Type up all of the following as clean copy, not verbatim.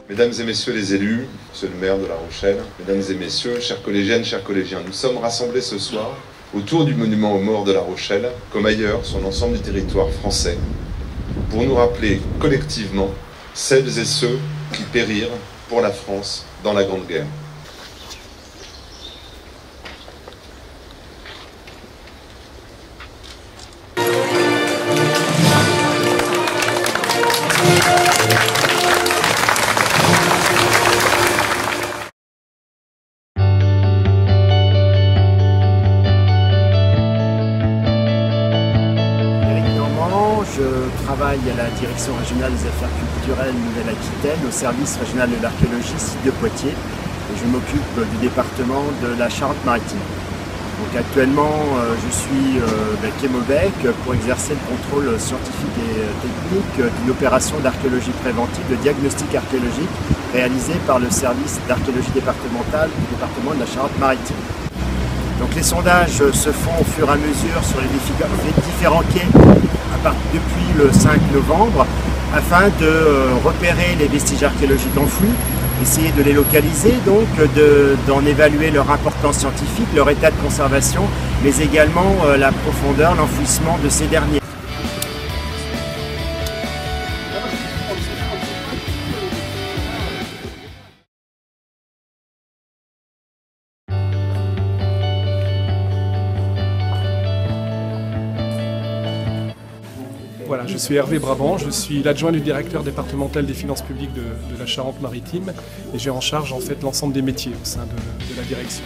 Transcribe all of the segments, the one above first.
Mesdames et messieurs les élus, monsieur le maire de La Rochelle, mesdames et messieurs, chères collégiennes, chers collégiens, nous sommes rassemblés ce soir autour du monument aux morts de La Rochelle, comme ailleurs sur l'ensemble du territoire français, pour nous rappeler collectivement celles et ceux qui périrent pour la France dans la Grande Guerre. Je travaille à la Direction régionale des affaires culturelles Nouvelle-Aquitaine, au service régional de l'archéologie, site de Poitiers, et je m'occupe du département de la Charente-Maritime. Donc actuellement, je suis quai Maubec pour exercer le contrôle scientifique et technique d'une opération d'archéologie préventive, de diagnostic archéologique, réalisée par le service d'archéologie départementale du département de la Charente-Maritime. Donc les sondages se font au fur et à mesure sur les différents quais depuis le 5 novembre afin de repérer les vestiges archéologiques enfouis, essayer de les localiser, donc d'en évaluer leur importance scientifique, leur état de conservation, mais également la profondeur, l'enfouissement de ces derniers. Voilà, je suis Hervé Brabant, je suis l'adjoint du directeur départemental des finances publiques de la Charente-Maritime et j'ai en charge en fait l'ensemble des métiers au sein de la direction.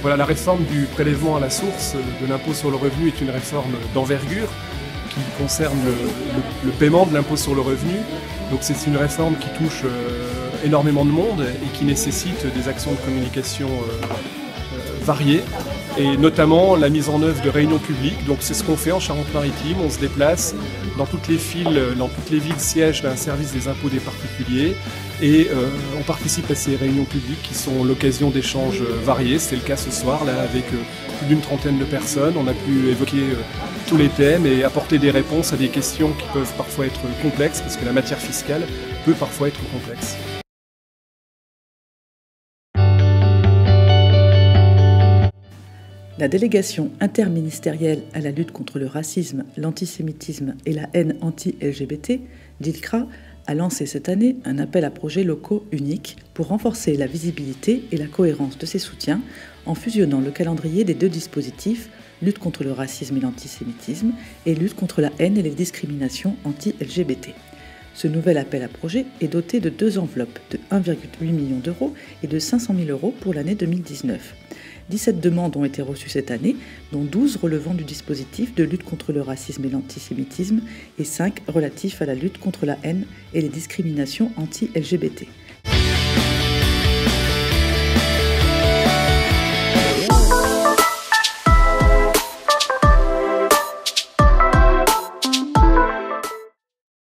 Voilà, la réforme du prélèvement à la source de l'impôt sur le revenu est une réforme d'envergure qui concerne le paiement de l'impôt sur le revenu. Donc c'est une réforme qui touche énormément de monde et qui nécessite des actions de communication variées, et notamment la mise en œuvre de réunions publiques. Donc c'est ce qu'on fait en Charente-Maritime, on se déplace dans toutes les villes sièges d'un service des impôts des particuliers et on participe à ces réunions publiques qui sont l'occasion d'échanges variés. C'est le cas ce soir là avec plus d'une trentaine de personnes. On a pu évoquer tous les thèmes et apporter des réponses à des questions qui peuvent parfois être complexes parce que la matière fiscale peut parfois être complexe. La délégation interministérielle à la lutte contre le racisme, l'antisémitisme et la haine anti-LGBT, DILCRA, a lancé cette année un appel à projets locaux uniques pour renforcer la visibilité et la cohérence de ses soutiens en fusionnant le calendrier des deux dispositifs, lutte contre le racisme et l'antisémitisme et lutte contre la haine et les discriminations anti-LGBT. Ce nouvel appel à projets est doté de 2 enveloppes de 1,8 million d'euros et de 500 000 euros pour l'année 2019. 17 demandes ont été reçues cette année, dont 12 relevant du dispositif de lutte contre le racisme et l'antisémitisme et 5 relatifs à la lutte contre la haine et les discriminations anti-LGBT.